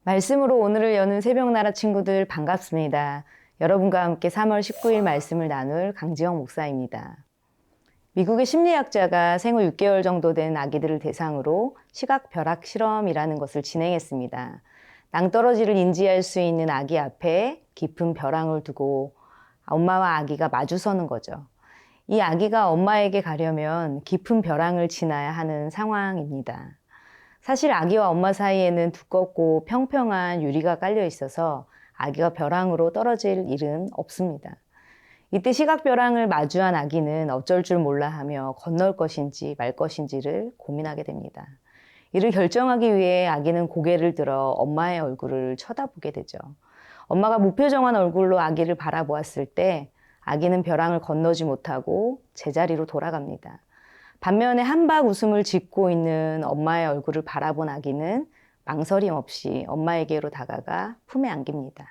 말씀으로 오늘을 여는 새벽나라 친구들 반갑습니다. 여러분과 함께 3월 19일 말씀을 나눌 강지영 목사입니다. 미국의 심리학자가 생후 6개월 정도 된 아기들을 대상으로 시각벼락 실험이라는 것을 진행했습니다. 낭떠러지를 인지할 수 있는 아기 앞에 깊은 벼랑을 두고 엄마와 아기가 마주서는 거죠. 이 아기가 엄마에게 가려면 깊은 벼랑을 지나야 하는 상황입니다. 사실 아기와 엄마 사이에는 두껍고 평평한 유리가 깔려 있어서 아기가 벼랑으로 떨어질 일은 없습니다. 이때 시각벼랑을 마주한 아기는 어쩔 줄 몰라 하며 건널 것인지 말 것인지를 고민하게 됩니다. 이를 결정하기 위해 아기는 고개를 들어 엄마의 얼굴을 쳐다보게 되죠. 엄마가 무표정한 얼굴로 아기를 바라보았을 때 아기는 벼랑을 건너지 못하고 제자리로 돌아갑니다. 반면에 한박 웃음을 짓고 있는 엄마의 얼굴을 바라본 아기는 망설임 없이 엄마에게로 다가가 품에 안깁니다.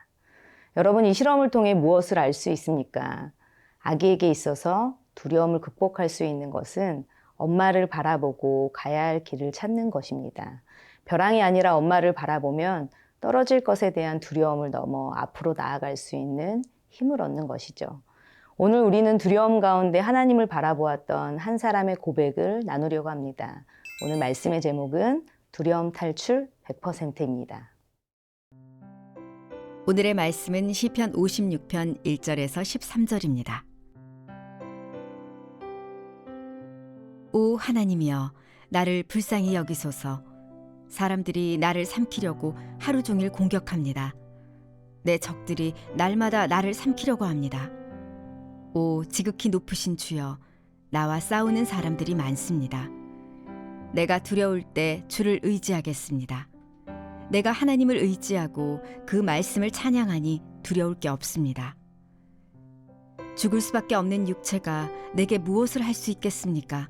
여러분, 이 실험을 통해 무엇을 알 수 있습니까? 아기에게 있어서 두려움을 극복할 수 있는 것은 엄마를 바라보고 가야 할 길을 찾는 것입니다. 벼랑이 아니라 엄마를 바라보면 떨어질 것에 대한 두려움을 넘어 앞으로 나아갈 수 있는 힘을 얻는 것이죠. 오늘 우리는 두려움 가운데 하나님을 바라보았던 한 사람의 고백을 나누려고 합니다. 오늘 말씀의 제목은 두려움 탈출 100%입니다. 오늘의 말씀은 시편 56편 1절에서 13절입니다. 오 하나님이여, 나를 불쌍히 여기소서. 사람들이 나를 삼키려고 하루 종일 공격합니다. 내 적들이 날마다 나를 삼키려고 합니다. 오 지극히 높으신 주여, 나와 싸우는 사람들이 많습니다. 내가 두려울 때 주를 의지하겠습니다. 내가 하나님을 의지하고 그 말씀을 찬양하니 두려울 게 없습니다. 죽을 수밖에 없는 육체가 내게 무엇을 할 수 있겠습니까?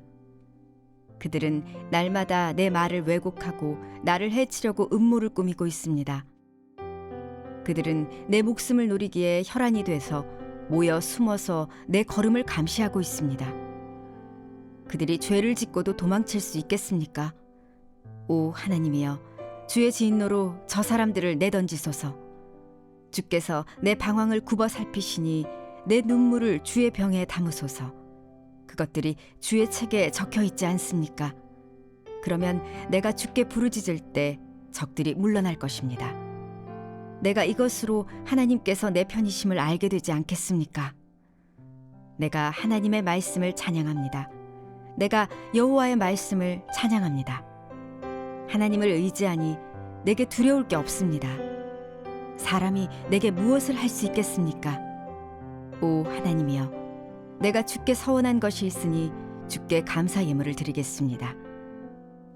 그들은 날마다 내 말을 왜곡하고 나를 해치려고 음모를 꾸미고 있습니다. 그들은 내 목숨을 노리기에 혈안이 돼서 모여 숨어서 내 걸음을 감시하고 있습니다. 그들이 죄를 짓고도 도망칠 수 있겠습니까? 오 하나님이여, 주의 진노로 저 사람들을 내던지소서. 주께서 내 방황을 굽어 살피시니 내 눈물을 주의 병에 담으소서. 그것들이 주의 책에 적혀 있지 않습니까? 그러면 내가 주께 부르짖을 때 적들이 물러날 것입니다. 내가 이것으로 하나님께서 내 편이심을 알게 되지 않겠습니까? 내가 하나님의 말씀을 찬양합니다. 내가 여호와의 말씀을 찬양합니다. 하나님을 의지하니 내게 두려울 게 없습니다. 사람이 내게 무엇을 할 수 있겠습니까? 오 하나님이여, 내가 주께 서원한 것이 있으니 주께 감사 예물을 드리겠습니다.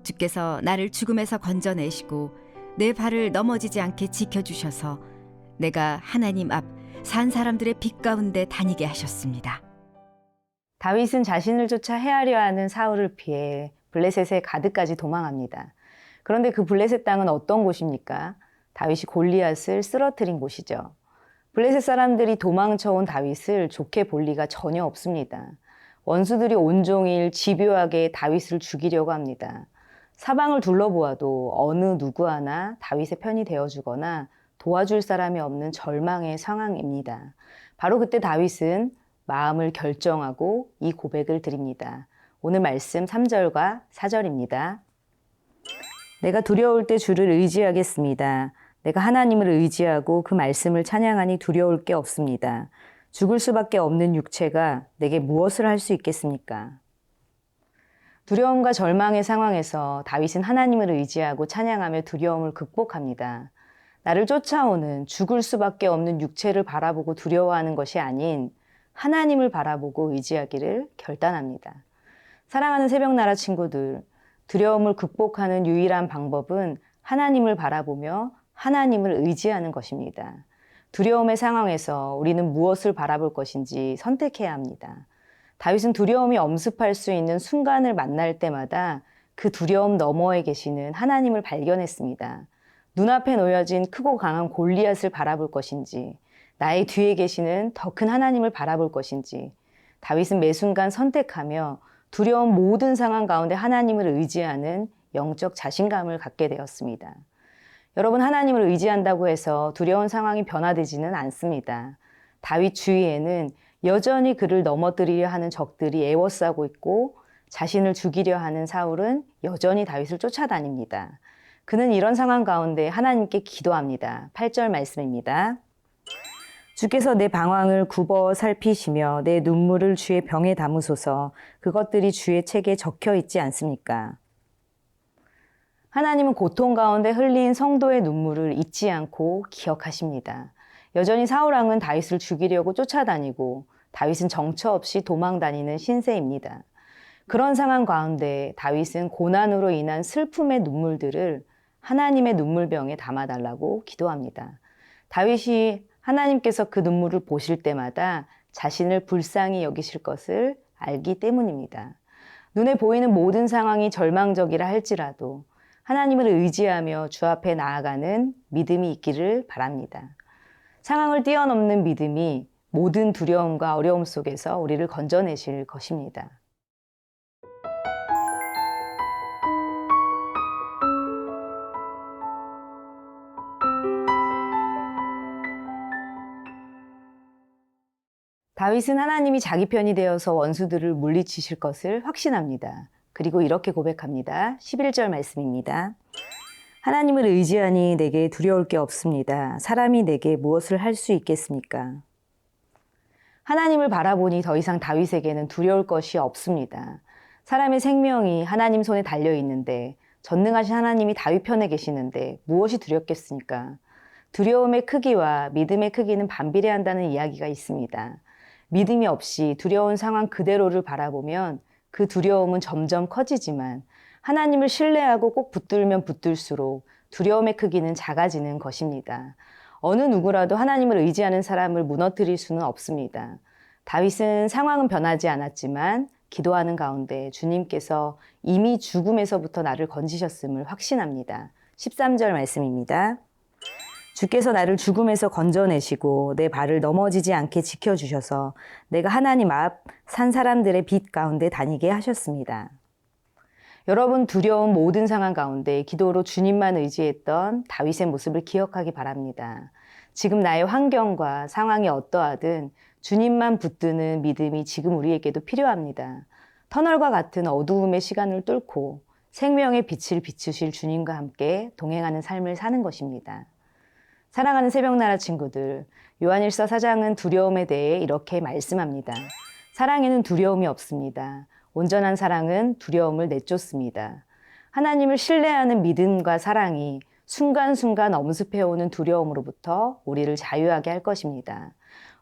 주께서 나를 죽음에서 건져내시고 내 발을 넘어지지 않게 지켜주셔서 내가 하나님 앞 산 사람들의 빛 가운데 다니게 하셨습니다. 다윗은 자신을 쫓아 헤아려 하는 사울을 피해 블레셋의 가드까지 도망합니다. 그런데 그 블레셋 땅은 어떤 곳입니까? 다윗이 골리앗을 쓰러뜨린 곳이죠. 블레셋 사람들이 도망쳐온 다윗을 좋게 볼 리가 전혀 없습니다. 원수들이 온종일 집요하게 다윗을 죽이려고 합니다. 사방을 둘러보아도 어느 누구 하나 다윗의 편이 되어주거나 도와줄 사람이 없는 절망의 상황입니다. 바로 그때 다윗은 마음을 결정하고 이 고백을 드립니다. 오늘 말씀 3절과 4절입니다. 내가 두려울 때 주를 의지하겠습니다. 내가 하나님을 의지하고 그 말씀을 찬양하니 두려울 게 없습니다. 죽을 수밖에 없는 육체가 내게 무엇을 할 수 있겠습니까? 두려움과 절망의 상황에서 다윗은 하나님을 의지하고 찬양하며 두려움을 극복합니다. 나를 쫓아오는 죽을 수밖에 없는 육체를 바라보고 두려워하는 것이 아닌 하나님을 바라보고 의지하기를 결단합니다. 사랑하는 새벽나라 친구들, 두려움을 극복하는 유일한 방법은 하나님을 바라보며 하나님을 의지하는 것입니다. 두려움의 상황에서 우리는 무엇을 바라볼 것인지 선택해야 합니다. 다윗은 두려움이 엄습할 수 있는 순간을 만날 때마다 그 두려움 너머에 계시는 하나님을 발견했습니다. 눈앞에 놓여진 크고 강한 골리앗을 바라볼 것인지, 나의 뒤에 계시는 더 큰 하나님을 바라볼 것인지, 다윗은 매 순간 선택하며 두려운 모든 상황 가운데 하나님을 의지하는 영적 자신감을 갖게 되었습니다. 여러분, 하나님을 의지한다고 해서 두려운 상황이 변화되지는 않습니다. 다윗 주위에는 여전히 그를 넘어뜨리려 하는 적들이 애워싸고 있고 자신을 죽이려 하는 사울은 여전히 다윗을 쫓아다닙니다. 그는 이런 상황 가운데 하나님께 기도합니다. 8절 말씀입니다. 주께서 내 방황을 굽어 살피시며 내 눈물을 주의 병에 담으소서. 그것들이 주의 책에 적혀 있지 않습니까? 하나님은 고통 가운데 흘린 성도의 눈물을 잊지 않고 기억하십니다. 여전히 사울 왕은 다윗을 죽이려고 쫓아다니고 다윗은 정처 없이 도망다니는 신세입니다. 그런 상황 가운데 다윗은 고난으로 인한 슬픔의 눈물들을 하나님의 눈물병에 담아달라고 기도합니다. 다윗이 하나님께서 그 눈물을 보실 때마다 자신을 불쌍히 여기실 것을 알기 때문입니다. 눈에 보이는 모든 상황이 절망적이라 할지라도 하나님을 의지하며 주 앞에 나아가는 믿음이 있기를 바랍니다. 상황을 뛰어넘는 믿음이 모든 두려움과 어려움 속에서 우리를 건져내실 것입니다. 다윗은 하나님이 자기 편이 되어서 원수들을 물리치실 것을 확신합니다. 그리고 이렇게 고백합니다. 11절 말씀입니다. 하나님을 의지하니 내게 두려울 게 없습니다. 사람이 내게 무엇을 할 수 있겠습니까? 하나님을 바라보니 더 이상 다윗에게는 두려울 것이 없습니다. 사람의 생명이 하나님 손에 달려 있는데 전능하신 하나님이 다윗 편에 계시는데 무엇이 두렵겠습니까? 두려움의 크기와 믿음의 크기는 반비례한다는 이야기가 있습니다. 믿음이 없이 두려운 상황 그대로를 바라보면 그 두려움은 점점 커지지만 하나님을 신뢰하고 꼭 붙들면 붙들수록 두려움의 크기는 작아지는 것입니다. 어느 누구라도 하나님을 의지하는 사람을 무너뜨릴 수는 없습니다. 다윗은 상황은 변하지 않았지만 기도하는 가운데 주님께서 이미 죽음에서부터 나를 건지셨음을 확신합니다. 13절 말씀입니다. 주께서 나를 죽음에서 건져내시고 내 발을 넘어지지 않게 지켜주셔서 내가 하나님 앞 산 사람들의 빛 가운데 다니게 하셨습니다. 여러분, 두려운 모든 상황 가운데 기도로 주님만 의지했던 다윗의 모습을 기억하기 바랍니다. 지금 나의 환경과 상황이 어떠하든 주님만 붙드는 믿음이 지금 우리에게도 필요합니다. 터널과 같은 어두움의 시간을 뚫고 생명의 빛을 비추실 주님과 함께 동행하는 삶을 사는 것입니다. 사랑하는 새벽나라 친구들, 요한일서 4장은 두려움에 대해 이렇게 말씀합니다. 사랑에는 두려움이 없습니다. 온전한 사랑은 두려움을 내쫓습니다. 하나님을 신뢰하는 믿음과 사랑이 순간순간 엄습해오는 두려움으로부터 우리를 자유하게 할 것입니다.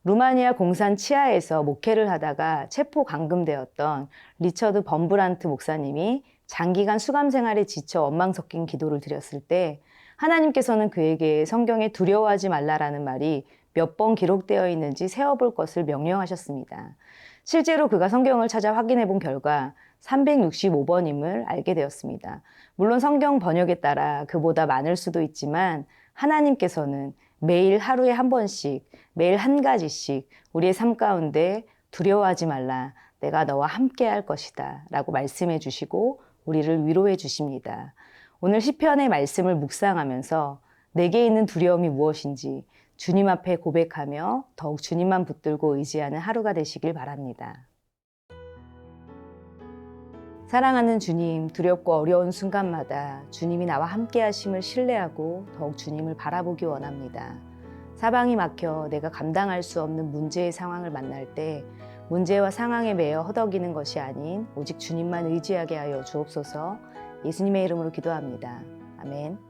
루마니아 공산 치하에서 목회를 하다가 체포 감금되었던 리처드 범브란트 목사님이 장기간 수감 생활에 지쳐 원망 섞인 기도를 드렸을 때 하나님께서는 그에게 성경에 두려워하지 말라라는 말이 몇 번 기록되어 있는지 세어볼 것을 명령하셨습니다. 실제로 그가 성경을 찾아 확인해 본 결과 365번임을 알게 되었습니다. 물론 성경 번역에 따라 그보다 많을 수도 있지만 하나님께서는 매일 하루에 한 번씩, 매일 한 가지씩 우리의 삶 가운데 두려워하지 말라, 내가 너와 함께 할 것이다 라고 말씀해 주시고 우리를 위로해 주십니다. 오늘 시편의 말씀을 묵상하면서 내게 있는 두려움이 무엇인지 주님 앞에 고백하며 더욱 주님만 붙들고 의지하는 하루가 되시길 바랍니다. 사랑하는 주님, 두렵고 어려운 순간마다 주님이 나와 함께 하심을 신뢰하고 더욱 주님을 바라보기 원합니다. 사방이 막혀 내가 감당할 수 없는 문제의 상황을 만날 때 문제와 상황에 매여 허덕이는 것이 아닌 오직 주님만 의지하게 하여 주옵소서. 예수님의 이름으로 기도합니다. 아멘.